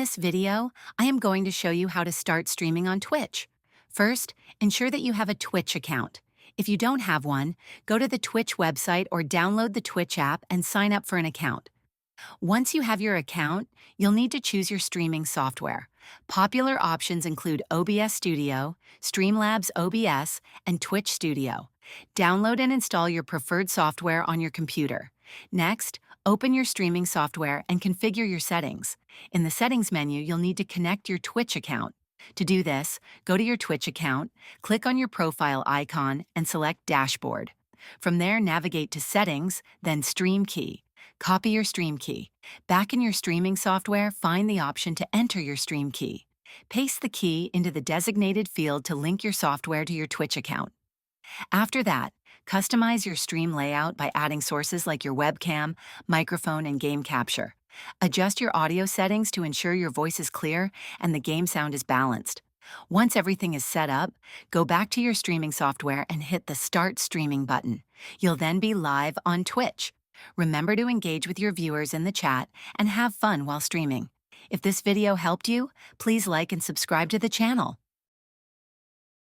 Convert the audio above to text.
this video, I am going to show you how to start streaming on Twitch. First, ensure that you have a Twitch account. If you don't have one, go to the Twitch website or download the Twitch app and sign up for an account. Once you have your account, you'll need to choose your streaming software. Popular options include OBS Studio, Streamlabs OBS, and Twitch Studio. Download and install your preferred software on your computer. Next, open your streaming software and configure your settings. In the Settings menu, you'll need to connect your Twitch account. To do this, go to your Twitch account, click on your profile icon, and select Dashboard. From there, navigate to Settings, then Stream Key. Copy your stream key. Back in your streaming software, find the option to enter your stream key. Paste the key into the designated field to link your software to your Twitch account. After that, customize your stream layout by adding sources like your webcam, microphone, and game capture. Adjust your audio settings to ensure your voice is clear and the game sound is balanced. Once everything is set up, go back to your streaming software and hit the Start Streaming button. You'll then be live on Twitch. Remember to engage with your viewers in the chat and have fun while streaming. If this video helped you, please like and subscribe to the channel.